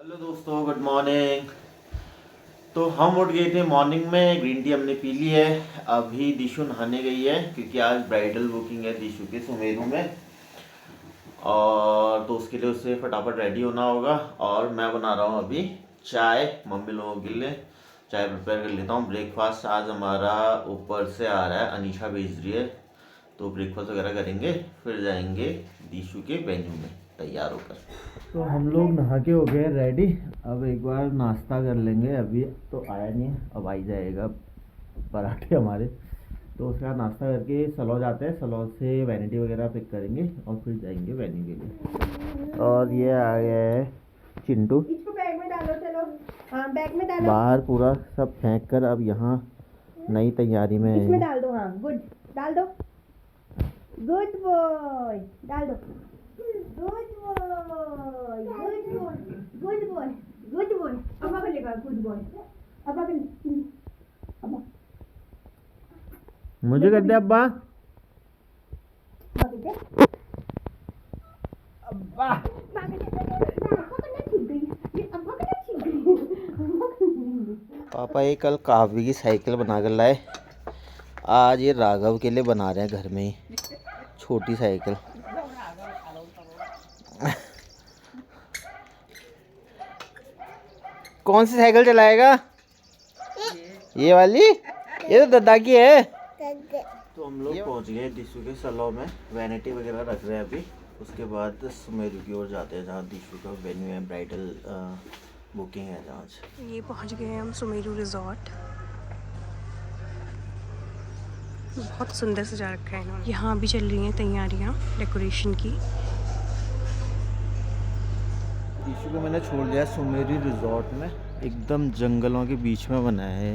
Hello दोस्तों, good morning. तो हम उठ गए थे मॉर्निंग में, ग्रीन टी हमने पी ली है। अभी दिशु नहाने गई है क्योंकि आज ब्राइडल बुकिंग है दिशु के सुमेरू में, और तो उसके लिए उसे फटाफट रेडी होना होगा। और मैं बना रहा हूँ अभी चाय मम्मी लोगों के लिए। चाय प्रिपेयर कर लेता हूँ। ब्रेकफास्ट आज हमारा ऊपर से आ रहा है, अनीशा भेज रही है, तो ब्रेकफास्ट वगैरह करेंगे, फिर जाएंगे दिशु के वेन्यू में तैयार होकर। तो हम लोग नहा के हो गए रेडी। अब एक बार नाश्ता कर लेंगे। अभी तो आया नहीं है, अब आई जाएगा पराठे हमारे। तो उसके बाद नाश्ता करके सलौ जाते हैं, सलौ से वैनिटी वगैरह पिक करेंगे और फिर जाएंगे वेन्यू के लिए। और ये आ गया है चिंटू, इसको बैग में डालो। चलो हाँ, बैग में डालो। बाहर पूरा सब फेंक कर अब यहाँ नई तैयारी में इसमें है। डाल दो। हाँ गुड, डाल दो। गुड बॉय, डाल दो। Good boy, good boy, good boy, good boy. अब्बा कर लेगा गुड बॉय। अब्बा कर, अब्बा मुझे कर दे अब्बा। अब्बा कर दे। अब्बा अब्बा कर दे। अब्बा करना सीख गई। ये अब्बा करना सीख गई। अब्बा करना। पापा ये कल काव्य की साइकिल बना कर लाए, आज ये राघव के लिए बना रहे हैं घर में ही छोटी साइकिल। कौन सी साइकिल चलाएगा? ये वाली? ये तो दादा की है। तो हम लोग पहुंच गए दिशु के सलौ में, वैनिटी वगैरह रख रहे हैं अभी। उसके बाद सुमेरू की ओर जाते हैं जहाँ दिशु का वेन्यू है, ब्राइडल बुकिंग है जहाँ। ये पहुंच गए हम सुमेरू रिजॉर्ट। बहुत सुंदर सजा रखा है इन्होंने। यहाँ अभी चल रही हैं तैयारियाँ डेकोरेशन की। दिशु को मैंने छोड़ दिया सुमेरू रिजॉर्ट में, एकदम जंगलों के बीच में बना है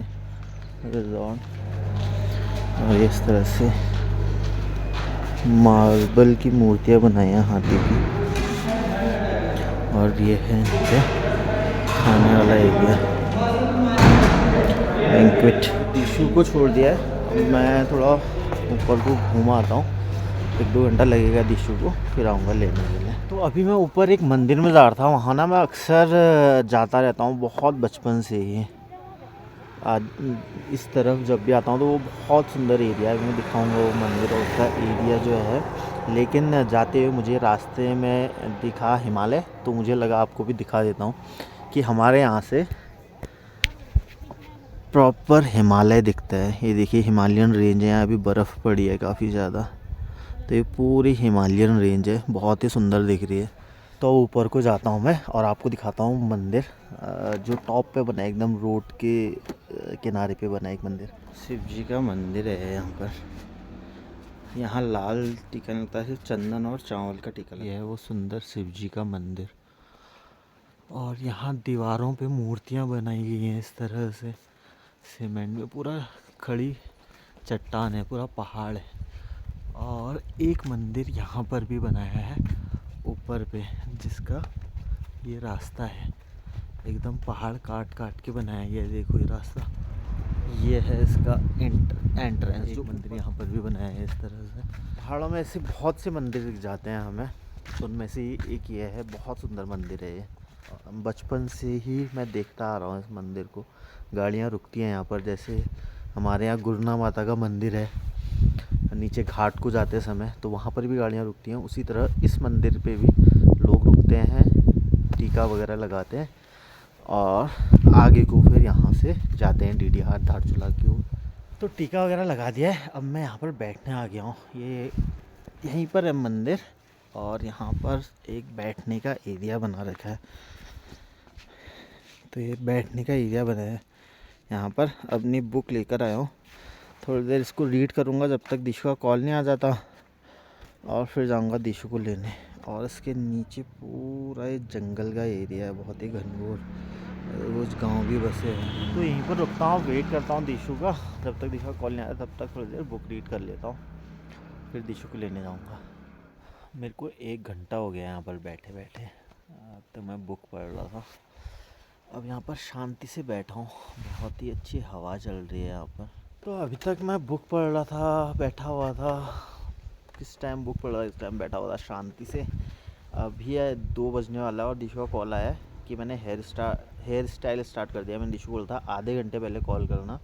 रिजॉर्ट। और इस तरह से मार्बल की मूर्तियाँ बनाई हैं हाथी की। और ये है नीचे खाने वाला एरिया, बैंक्वेट। दिशु को छोड़ दिया है, अब मैं थोड़ा ऊपर को घूम आता हूँ। 1-2 घंटा लगेगा दिशु को, फिर आऊँगा लेने के लिए। तो अभी मैं ऊपर एक मंदिर में जा रहा था, वहाँ ना मैं अक्सर जाता रहता हूँ बहुत बचपन से ही। आज इस तरफ जब भी आता हूँ तो वो बहुत सुंदर एरिया है, मैं दिखाऊंगा वो मंदिर और उसका एरिया जो है। लेकिन जाते हुए मुझे रास्ते में दिखा हिमालय, तो मुझे लगा आपको भी दिखा देता हूँ कि हमारे यहाँ से प्रॉपर हिमालय दिखता है। ये देखिए हिमालयन रेंज है, यहाँ अभी बर्फ़ पड़ी है काफ़ी ज़्यादा। तो ये पूरी हिमालयन रेंज है, बहुत ही सुंदर दिख रही है। तो ऊपर को जाता हूँ मैं और आपको दिखाता हूँ मंदिर जो टॉप पे बना है, एकदम रोड के किनारे पे बना है एक मंदिर। शिव जी का मंदिर है यहाँ पर। यहाँ लाल टीका नहीं लगता, सिर्फ चंदन और चावल का टीका लगता है। यह है वो सुंदर शिव जी का मंदिर। और यहाँ दीवारों पे मूर्तियाँ बनाई गई हैं इस तरह से सीमेंट में, पूरा खड़ी चट्टान है, पूरा पहाड़ है। और एक मंदिर यहाँ पर भी बनाया है ऊपर पे, जिसका ये रास्ता है, एकदम पहाड़ काट काट के बनाया गया है। देखो ये रास्ता, ये है इसका एंट्रेंस। जो मंदिर यहाँ पर भी बनाया है इस तरह से। पहाड़ों में ऐसे बहुत से मंदिर दिख जाते हैं हमें, उनमें से एक ये है, बहुत सुंदर मंदिर है ये। बचपन से ही मैं देखता आ रहा हूँ इस मंदिर को। गाड़ियाँ रुकती हैं यहाँ पर, जैसे हमारे यहाँ गुरना माता का मंदिर है, नीचे घाट को जाते समय तो वहाँ पर भी गाड़ियाँ रुकती हैं। उसी तरह इस मंदिर पे भी लोग रुकते हैं, टीका वगैरह लगाते हैं और आगे को फिर यहाँ से जाते हैं डीडीआर धारचूला की ओर। तो टीका वगैरह लगा दिया है, अब मैं यहाँ पर बैठने आ गया हूँ। ये यहीं पर है मंदिर और यहाँ पर एक बैठने का एरिया बना रखा है। तो ये बैठने का एरिया बना है यहाँ पर। अपनी बुक लेकर आया हूँ, थोड़ी देर इसको रीड करूँगा जब तक दिशु का कॉल नहीं आ जाता, और फिर जाऊँगा दिशु को लेने। और इसके नीचे पूरा ये जंगल का एरिया है, बहुत ही घनघोर, रोज़ गांव भी बसे हैं। तो यहीं पर रुकता हूँ, वेट करता हूँ दिशु का, जब तक दिशु का कॉल नहीं आता तब तक थोड़ी देर बुक रीड कर लेता हूँ, फिर दिशु को लेने जाऊँगा। मेरे को 1 घंटा हो गया यहाँ पर बैठे बैठे, तो मैं बुक पढ़ रहा था। अब यहाँ पर शांति से बैठा हूँ, बहुत ही अच्छी हवा चल रही है यहाँ पर। तो अभी तक मैं बुक पढ़ रहा था, बैठा हुआ था। किस टाइम बुक पढ़ रहा था, इस टाइम बैठा हुआ था शांति से। अभी 2 बजने वाला है और दिशु का कॉल आया है, कि मैंने हेयर स्टाइल स्टार्ट कर दिया। मैंने दिशु को बोला था आधे घंटे पहले कॉल करना,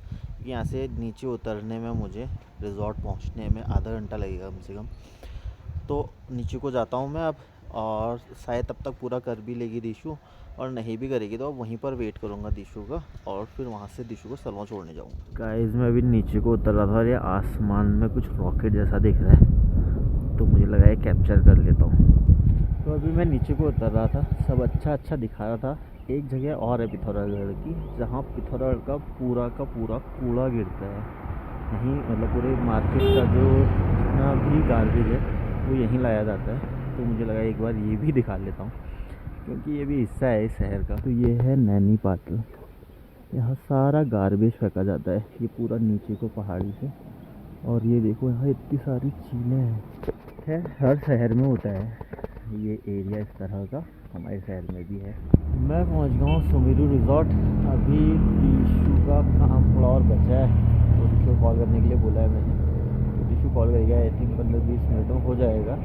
यहाँ से नीचे उतरने में मुझे रिज़ॉर्ट पहुँचने में आधा घंटा लगेगा कम से कम। तो नीचे को जाता हूँ मैं अब, और शायद तब तक पूरा कर भी लेगी दिशु, और नहीं भी करेगी तो अब वहीं पर वेट करूँगा दिशु का, और फिर वहाँ से दिशु को सलवा छोड़ने जाऊँगा। गाइस मैं अभी नीचे को उतर रहा था और ये आसमान में कुछ रॉकेट जैसा दिख रहा है, तो मुझे लगा ये कैप्चर कर लेता हूँ। तो अभी मैं नीचे को उतर रहा था, सब अच्छा दिखा रहा था। एक जगह और है पिथौरागढ़ की, जहाँ पिथौरागढ़ का पूरा कूड़ा गिरता है यहीं, मतलब पूरे मार्केट का जो जितना भी गार्बेज है वो यहीं लाया जाता है। तो मुझे लगा एक बार ये भी दिखा लेता हूँ, क्योंकि ये भी हिस्सा है इस शहर का। तो ये है नैनी पाटल, यहाँ सारा गार्बेज फेंका जाता है, ये पूरा नीचे को पहाड़ी से। और ये देखो यहाँ इतनी सारी चीज़ें हैं। खैर हर शहर में होता है ये एरिया इस तरह का, हमारे शहर में भी है। मैं पहुँच गया हूँ सुमेरु रिज़ॉर्ट। अभी दिशु का काम थोड़ा और बचा है, तो दिशु को कॉल करने के लिए बोला है मैंने, तो दिशु कॉल करेगा। आई थिंक 15-20 मिनट में हो जाएगा,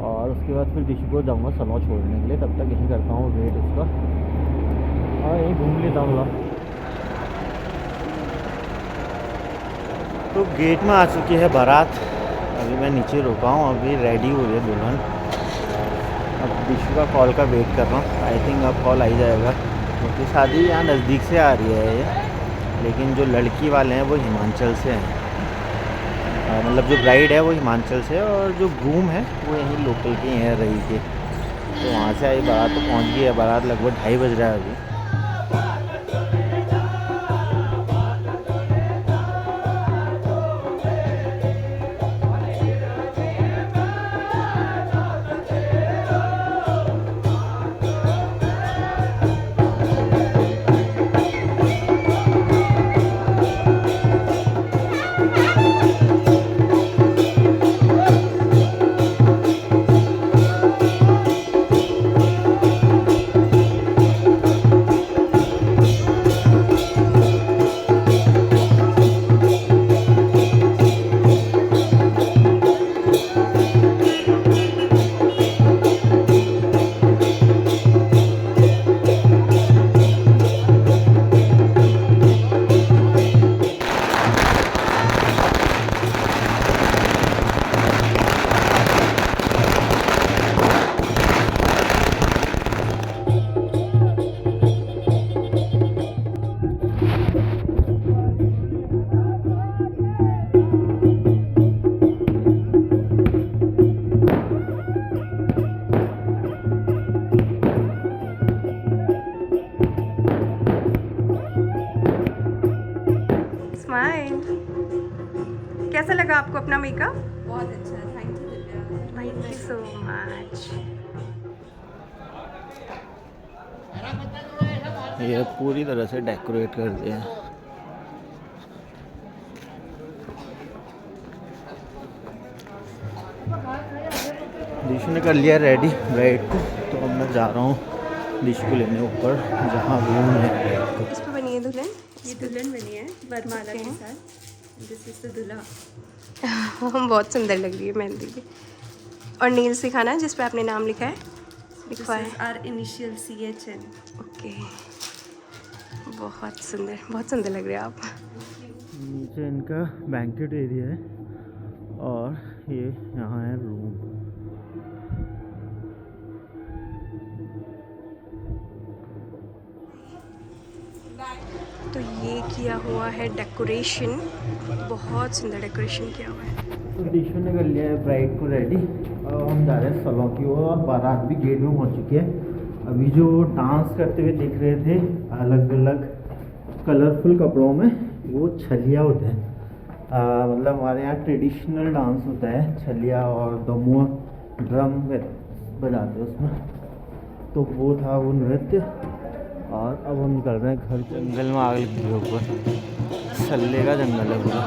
और उसके बाद फिर दिशु को जाऊँगा सलवा छोड़ने के लिए। तब तक यहीं करता हूँ वेट उसका, और यहीं घूम लेता हूँ। तो गेट में आ चुकी है बारात, अभी मैं नीचे रुका हूँ, अभी रेडी हो रही है दुल्हन। अब दिशु का कॉल का वेट कर रहा हूँ, आई थिंक अब कॉल आ ही जाएगा, क्योंकि शादी यहाँ नज़दीक से आ रही है ये, लेकिन जो लड़की वाले हैं वो हिमाचल से हैं। मतलब जो ब्राइड है वो हिमाचल से, और जो ग्रूम है वो यहीं लोकल के हैं, रही के। तो वहाँ से आई बारात, तो पहुँच गई है बारात, लगभग 2:30 बज रहा है अभी। कैसा लगा आपको अपना मेकअप? बहुत अच्छा, thank you Divya. Thank you so much. ये पूरी तरह से डेकोरेट कर दिया है। दिशु ने कर लिया रेडी ब्राइड को, तो अब मैं जा रहा हूँ दिशु को लेने ऊपर, जहाँ रूम है ब्राइड को। इस पे बनी है दुल्हन, ये दुल्हन बनी है वरमाला के साथ। दिस इज द दूल्हा। बहुत सुंदर लग रही है मेहंदी भी। और नील्स दिखाना जिस पे आपने नाम लिखा है, लिखा है आर इनिशियल CHN। ओके, बहुत सुंदर लग रहे हैं आप। नीचे इनका बैंकेट एरिया है, और ये यहाँ है रूम। तो ये किया हुआ है डेकोरेशन, बहुत सुंदर डेकोरेशन किया हुआ है। तो दिशु ने कर लिया है ब्राइड को रेडी, और हम जा रहे हैं सलवा की ओर, और बारात भी गेट में पहुंच चुकी है। अभी जो डांस करते हुए दिख रहे थे अलग अलग कलरफुल कपड़ों में, वो छलिया होते हैं। मतलब हमारे यहाँ ट्रेडिशनल डांस होता है छलिया, और दमुआ ड्रम बजाते हैं उसमें, तो वो था वो नृत्य। और अब हम निकल रहे हैं घर। जंगल में आग लगी है ऊपर, छल्ले का जंगल है पूरा।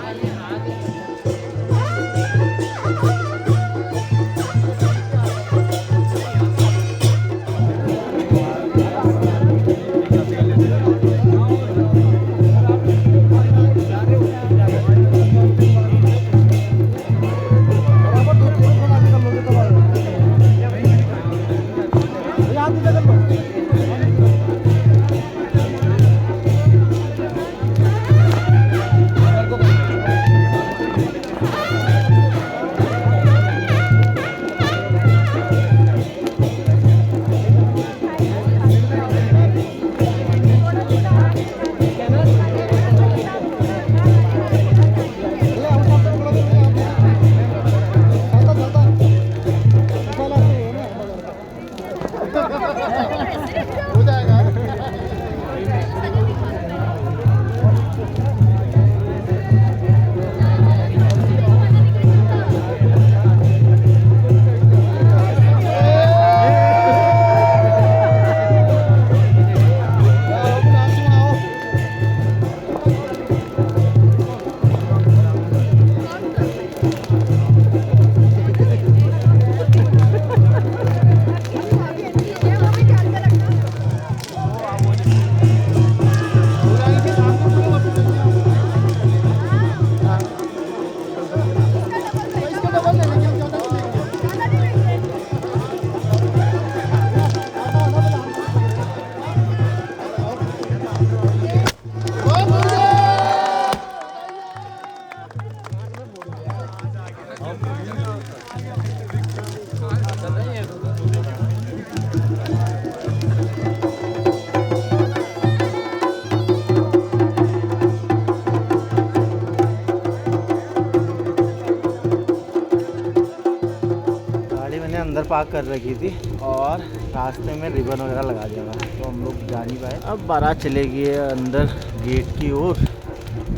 पार्क कर रखी थी और रास्ते में रिबन वगैरह लगा दिया था, तो हम लोग जा नहीं पाए। अब बारात चले गई है अंदर गेट की ओर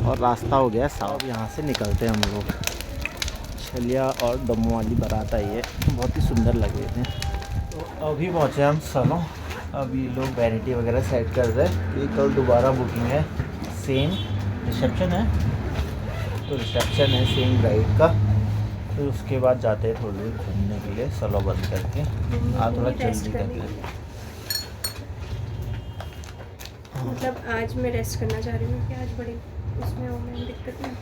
और रास्ता हो गया साफ। यहाँ से निकलते हैं हम लोग। छलिया और दमों वाली बारात आई है, बहुत ही सुंदर लग रहे थे। तो अभी पहुँचे हम सलों। अब ये लोग वैनिटी वगैरह सेट कर रहे हैं। ये कल दोबारा बुकिंग है, सेम रिसेप्शन है, तो रिसेप्शन है सेम ब्राइड का। फिर उसके बाद जाते हैं थोड़ी देर घूमने के लिए सलो बंद करके। थोड़ा जल्दी करके, मतलब आज मैं रेस्ट करना चाह रही हूँ कि आज बड़ी उसमें हो, मैं दिक्कत नहीं।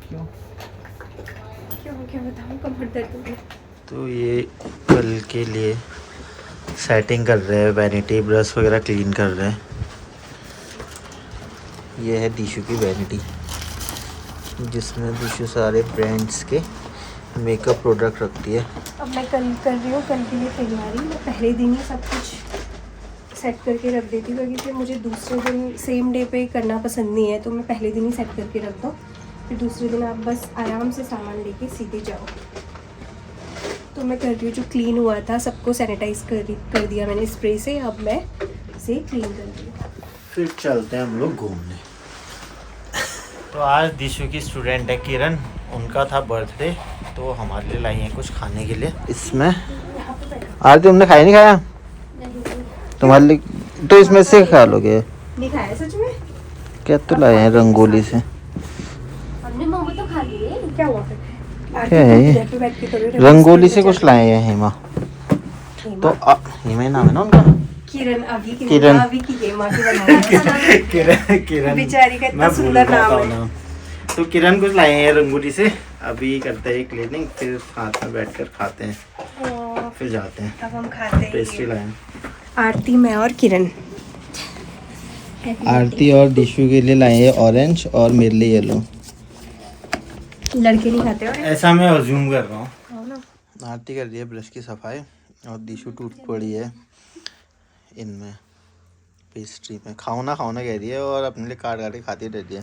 क्यों क्या बताऊँ, कमर दर्द हो गई। तो ये कल के लिए सेटिंग कर रहे हैं, वैनिटी ब्रश वगैरह क्लीन कर रहे हैं। ये है दिशु की वैनिटी, जिसमें दिशु सारे ब्रांड्स के मेकअप प्रोडक्ट रखती है। अब मैं कल कर रही हूँ, कल के लिए तैयारी। मैं पहले दिन ही सब कुछ सेट करके रख देती हूँ, क्योंकि मुझे दूसरे दिन सेम डे पे करना पसंद नहीं है, तो मैं पहले दिन ही सेट करके रख दो। फिर दूसरे दिन आप बस आराम से सामान लेके सीधे जाओ। तो मैं कर रही हूँ, जो क्लीन हुआ था सबको सैनिटाइज कर दिया मैंने स्प्रे से। अब मैं इसे क्लीन कर रही हूँ। फिर चलते हैं हम लोग घूमने। तो आज दिशु की स्टूडेंट है किरण, उनका था बर्थडे, तो हमारे लिए लाई है कुछ खाने के लिए। इसमें आज तुमने खाया नहीं खाया? तुम्हारे लिए तो इसमें से खा लोगे। नहीं खाया सच में? क्या तो लाए हैं रंगोली से। हमने मोमो तो खा लिए, क्या हुआ फिर? क्या है ये? रंगोली से कुछ लाए हैं हेमा। तो हेमा नाम है ना उनका? किरण। किरण। अभी की हेमा की बनाई। किरण बेचारी का इतना सुंदर नाम है। तो किरण कुछ लाए हैं रंगोली से। अभी करते हैं क्लीनिंग, फिर साथ में बैठकर खाते हैं, फिर जाते हैं। अब हम खाते हैं। पेस्ट्री लाए हैं। आरती, मैं और किरण। आरती और दिशु के लिए लाए हैं ऑरेंज और मेरे लिए येलो। लड़के नहीं खाते और ऐसा मैं अज्यूम कर रहा हूँ। हाँ ना। आरती कर रही है ब्रश की सफाई और दिशु टूट पड़ी है इनमें पेस्ट्री में। खाओ ना कह रही है और अपने लिए काट काट के खाती रहती है।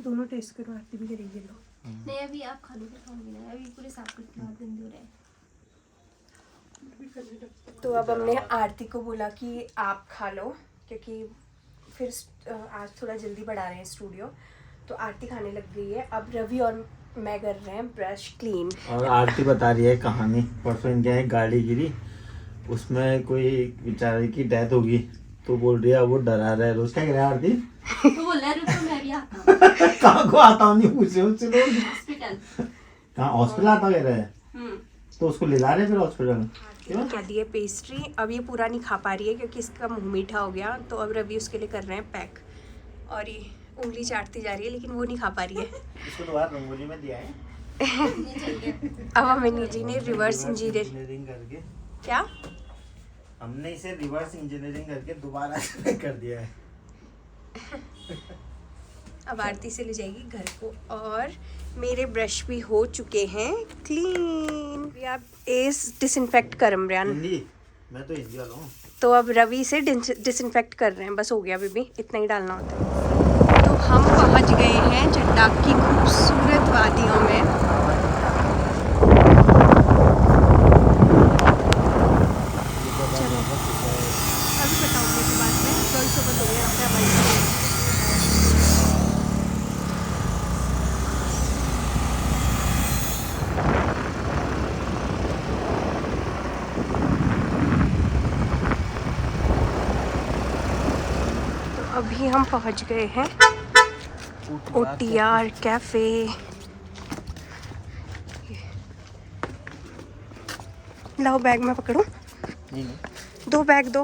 दोनों टेस्ट करो, आरती भी करेगी। लो नहीं अभी आप खा लो, फिर खाऊंगी ना। अभी पूरे साफ करके हाथ गंदे हो रहे हैं। तो अब हमने आरती को बोला कि आप खा लो, क्योंकि फिर आज थोड़ा जल्दी बढ़ा रहे हैं स्टूडियो, तो आरती खाने लग गई है। अब रवि और मैं कर रहे हैं ब्रश क्लीन। और आरती बता रही है कहानी। परसों इनके यहाँ एक गाड़ी गिरी, उसमें कोई बेचारे की डेथ होगी, तो बोल रही है वो डरा रहा है रोज। क्या कह रहा है आरती? तो बोल रहा है रुको मैं भी आता हूँ। कहाँ को आता हूँ नहीं पूछे उससे लोग। हॉस्पिटल। कहाँ हॉस्पिटल आता कह रहा है? तो उसको ले ला रहे फिर हॉस्पिटल। खा दी है पेस्ट्री। अब ये पूरा नहीं खा पा रही है क्योंकि इसका मुंह मीठा हो गया, तो अब रवि उसके लिए कर रहे हैं पैक। और ये उंगली चाटती जा रही है, लेकिन वो नहीं खा पा रही है। इसको दोबारा रंगोली में दिया है। अब हमें निजी ने रिवर्स इंजीनियरिंग करके क्या? हमने इसे रिवर्स इंजीनियरिंग करके दोबारा कर दिया है। अब आरती से ले जाएगी घर को। और मेरे ब्रश भी हो चुके हैं क्लीन। अभी आप एस डिसइंफेक्ट कर रहे हिंदी, मैं तो हिंदी वाला हूँ। तो अब रवि से डिसइंफेक्ट कर रहे हैं। बस हो गया अभी इतना ही डालना होता है। तो हम पहुंच गए हैं चट्टाक की खूबसूरत वादियों में। चलो अभी बताऊंगी इस बात में। कल सुबह हो गया यहाँ पे। अभी हम पहुंच गए हैं ओटीआर कैफे। लाओ बैग में पकड़ूं। दो बैग दो।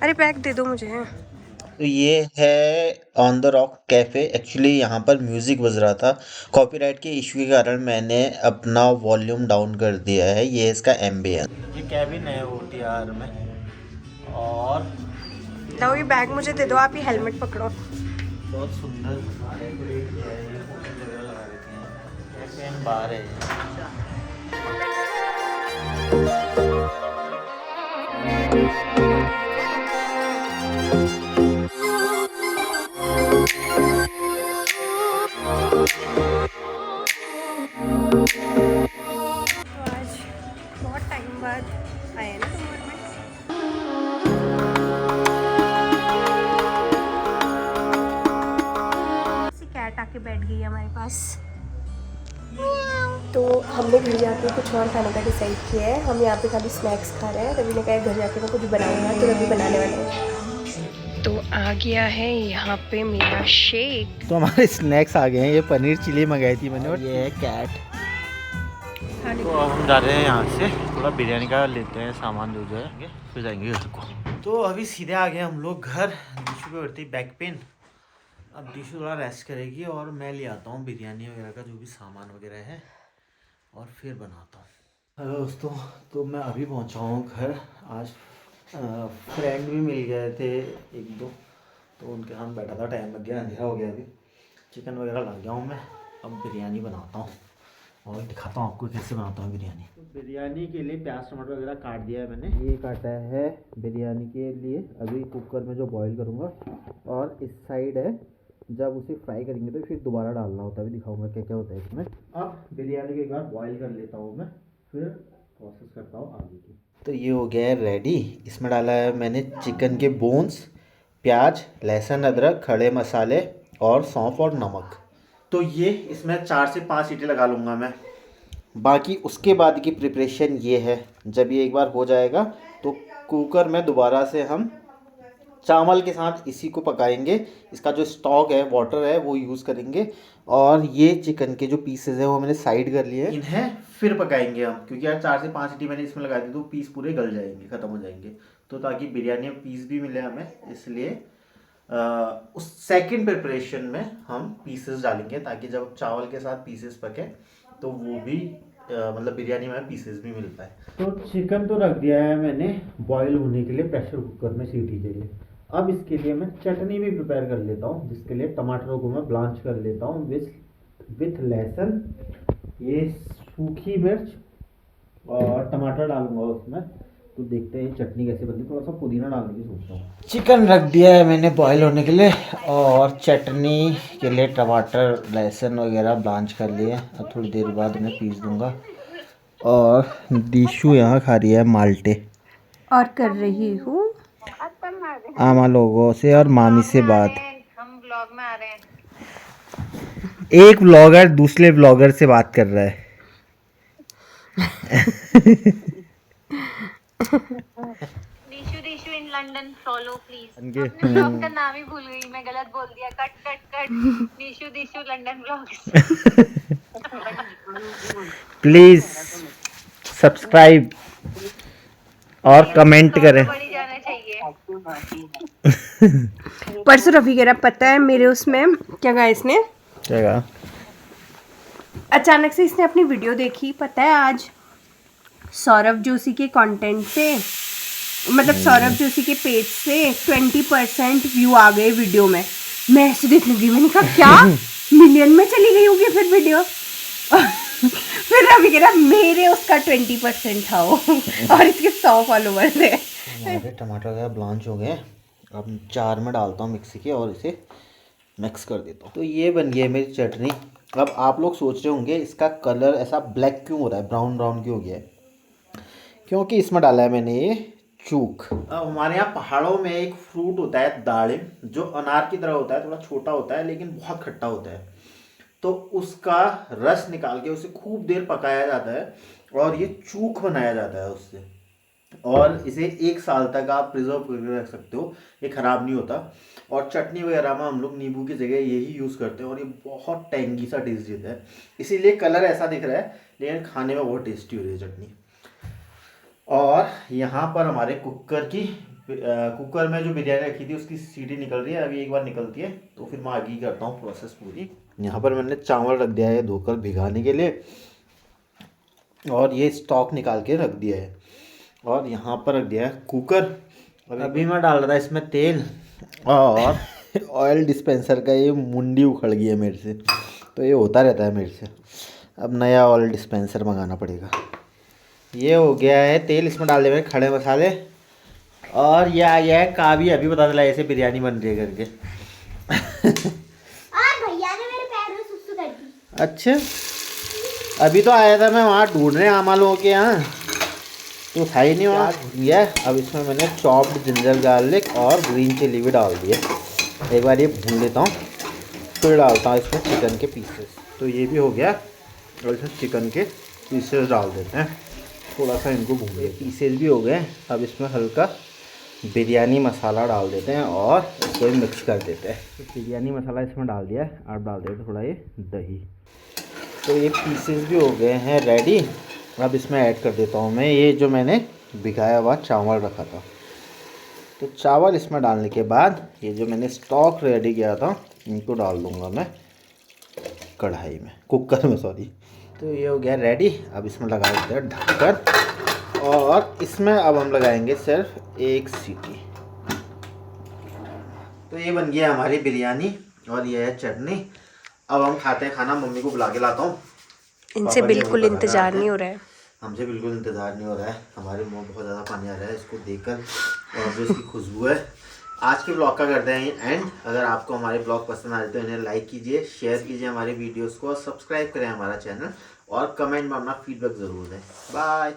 अरे बैग दे दो मुझे। तो ये है on the rock cafe. Actually यहाँ पर म्यूज़िक बज रहा था, कॉपीराइट के इशू के कारण मैंने अपना वॉल्यूम डाउन कर दिया है। ये है इसका एम्बियंस। ये कैबिन है ओटीआर में। और लाओ ये बैग मुझे दे दो, आप ही हेलमेट पकड़ो। बहुत सुंदर डेकोरेट किया है, ये फोटो वगैरह लगा रखे हैं। कैफे बाहर है। आके बैठ गई है हमारे पास। तो हमने घर जाके कुछ और खाने का डिसाइड किया है। हम यहाँ पे खाली स्नैक्स खा रहे हैं। रवि ने कहा घर जाके मैं कुछ बनाऊंगा, तो रवि बनाने वाले हैं। तो आ गया है यहाँ पे मेरा शेक। तो हमारे स्नैक्स आ गए हैं। ये पनीर चिली मंगाई थी मैंने और ये है कैट। तो अब हम जा रहे हैं यहाँ से, थोड़ा बिरयानी का लेते हैं सामान जो है, फिर जाएंगे घर को। तो अभी सीधे आ गए हम लोग घर। दिशु को बढ़ती बैक पेन। अब दिशु थोड़ा रेस्ट करेगी और मैं ले आता हूँ बिरयानी वगैरह का जो भी सामान वगैरह है और फिर बनाता हूँ। हेलो दोस्तों, तो मैं अभी पहुँचा हूँ घर। आज फ्रेंड भी मिल गए थे एक दो, तो उनके साथ बैठा था, टाइम लग गया, अंधेरा हो गया। अभी चिकन वगैरह ला गया हूँ मैं। अब बिरयानी बनाता हूँ और दिखाता हूँ आपको कैसे बनाता हूँ बिरयानी। तो बिरयानी के लिए प्याज टमाटर वगैरह काट दिया है मैंने। ये काटा है बिरयानी के लिए, अभी कुकर में जो बॉईल करूँगा। और इस साइड है, जब उसे फ्राई करेंगे तो फिर दोबारा डालना होता है, भी दिखाऊंगा क्या क्या होता है इसमें। अब बिरयानी को एक बार बॉईल कर लेता हूँ मैं, फिर प्रोसेस करता हूँ आगे की। तो ये हो गया है रेडी। इसमें डाला है मैंने चिकन के बोन्स, प्याज, लहसुन, अदरक, खड़े मसाले और सौंफ और नमक। तो ये इसमें 4 से 5 सीटी लगा लूँगा मैं। बाकी उसके बाद की प्रिपरेशन ये है, जब ये एक बार हो जाएगा तो कुकर में दोबारा से हम चावल के साथ इसी को पकाएंगे। इसका जो स्टॉक है, वाटर है, वो यूज़ करेंगे। और ये चिकन के जो पीसेस हैं वो मैंने साइड कर लिए हैं, इन्हें फिर पकाएंगे हम, क्योंकि यार 4 से 5 सीटी मैंने इसमें लगा दी तो पीस पूरे गल जाएंगे, ख़त्म हो जाएंगे। तो ताकि बिरयानी में पीस भी मिले हमें, इसलिए उस सेकंड प्रिपरेशन में हम पीसेस डालेंगे, ताकि जब चावल के साथ पीसेस पके तो वो भी मतलब बिरयानी में पीसेस भी मिल पाए। तो चिकन तो रख दिया है मैंने बॉईल होने के लिए प्रेशर कुकर में सीटी के लिए। अब इसके लिए मैं चटनी भी प्रिपेयर कर लेता हूँ, जिसके लिए टमाटरों को मैं ब्लांच कर लेता हूँ विथ लहसुन, ये सूखी मिर्च और टमाटर डालूंगा उसमें। तो देखते हैं चटनी कैसे बनती है। थोड़ा सा पुदीना डालने की सोचता हूँ। चिकन रख दिया है मैंने बॉईल होने के लिए, और चटनी के लिए टमाटर लहसुन वगैरह ब्लांच कर लिए। अब थोड़ी देर बाद मैं पीस दूंगा। और दिशु यहाँ खा रही है माल्टे और कर रही हूँ आमा लोगों से और मामी से बात। हम ब्लॉग में आ रहे हैं। एक ब्लॉगर दूसरे ब्लॉगर से बात कर रहा है। दिशु इन लंदन फॉलो प्लीज। अपने ब्लॉग का नाम ही भूल गई मैं, गलत बोल दिया। Cut. दिशु London blogs. Please subscribe और कमेंट करें। परसों रवि कह रहा, पता है मेरे उसमें क्या कहा इसने, क्या कहा? अचानक से इसने अपनी वीडियो देखी, पता है आज सौरभ जोशी के कंटेंट से, मतलब सौरभ जोशी के पेज से 20% व्यू आ गए वीडियो में। मैं ऐसे देखने लगी, मैंने कहा क्या मिलियन में चली गई होगी फिर वीडियो। फिर रवि कह रहा मेरे उसका 20% था वो और इसके 100 फॉलोवर थे। हमारे टमाटर वगैरह ब्लांच हो गए। अब जार में डालता हूँ मिक्सी के और इसे मिक्स कर देता हूँ। तो ये बन गई है मेरी चटनी। अब आप लोग सोच रहे होंगे इसका कलर ऐसा ब्लैक क्यों हो रहा है, ब्राउन क्यों हो गया है? क्योंकि इसमें डाला है मैंने ये चूक। अब हमारे यहाँ पहाड़ों में एक फ्रूट होता है दाड़िम, जो अनार की तरह होता है, थोड़ा छोटा होता है लेकिन बहुत खट्टा होता है। तो उसका रस निकाल के उसे खूब देर पकाया जाता है और ये चूक बनाया जाता है उससे। और इसे 1 साल तक आप प्रिजर्व करके रख सकते हो, ये ख़राब नहीं होता। और चटनी वगैरह में हम लोग नींबू की जगह यही यूज़ करते हैं और ये बहुत टेंगी सा टेस्ट देता है। इसीलिए कलर ऐसा दिख रहा है, लेकिन खाने में बहुत टेस्टी हो रही है चटनी। और यहाँ पर हमारे कुकर में जो बिरयानी रखी थी उसकी सीटी निकल रही है। अभी एक बार निकलती है तो फिर मैं आगे ही करता हूँ प्रोसेस पूरी। यहाँ पर मैंने चावल रख दिया है धोकर भिगाने के लिए, और ये स्टॉक निकाल के रख दिया है। और यहाँ पर रख दिया है कुकर। अभी मैं डाल रहा था इसमें तेल, और ऑयल डिस्पेंसर का ये मुंडी उखड़ गई है मेरे से, तो ये होता रहता है मेरे से। अब नया ऑयल डिस्पेंसर मंगाना पड़ेगा। ये हो गया है तेल, इसमें डाल दिए खड़े मसाले। और ये आ गया है काबी, अभी पता चला ऐसे बिरयानी बन रही है करके। भैया ने मेरे पैर में सुसु कर दी। अच्छा, अभी तो आया था मैं वहाँ ढूंढने आमा लोगों के यहाँ, तो था ही नहीं वहाँ। ये अब इसमें मैंने चॉप्ड जिंजर गार्लिक और ग्रीन चिली भी डाल दिए। एक बार ये भून लेता हूँ। फिर डालता हूँ इसमें चिकन के पीसेस। तो ये भी हो गया और इसमें चिकन के पीसेस डाल देते हैं, थोड़ा सा इनको भून। पीसेस भी हो गए, अब इसमें हल्का बिरयानी मसाला डाल देते हैं और इसको मिक्स कर देते हैं। तो बिरयानी मसाला इसमें डाल दिया है, अब डाल देते हैं थोड़ा ये दही। तो ये पीसेस भी हो गए हैं रेडी। अब इसमें ऐड कर देता हूँ मैं ये जो मैंने भिगाया हुआ चावल रखा था। तो चावल इसमें डालने के बाद ये जो मैंने स्टॉक रेडी किया था इनको डाल दूँगा मैं कढ़ाई में, कुकर में सॉरी। तो ये हो गया रेडी। अब इसमें लगा देते हैं ढककर और इसमें अब हम लगाएंगे सिर्फ एक सीटी। तो ये बन गया हमारी बिरयानी और ये है चटनी। अब हम खाते हैं खाना। मम्मी को बुला के लाता हूँ, इनसे बिल्कुल इंतज़ार नहीं हो रहा है। हमसे बिल्कुल इंतज़ार नहीं हो रहा है। हमारे मुँह में बहुत ज़्यादा पानी आ रहा है इसको देखकर और जो इसकी खुशबू है। आज के ब्लॉग का करते हैं एंड। अगर आपको हमारे ब्लॉग पसंद आए तो इन्हें लाइक कीजिए, शेयर कीजिए हमारे वीडियोस को और सब्सक्राइब करें हमारा चैनल और कमेंट में अपना फीडबैक ज़रूर दें। बाय।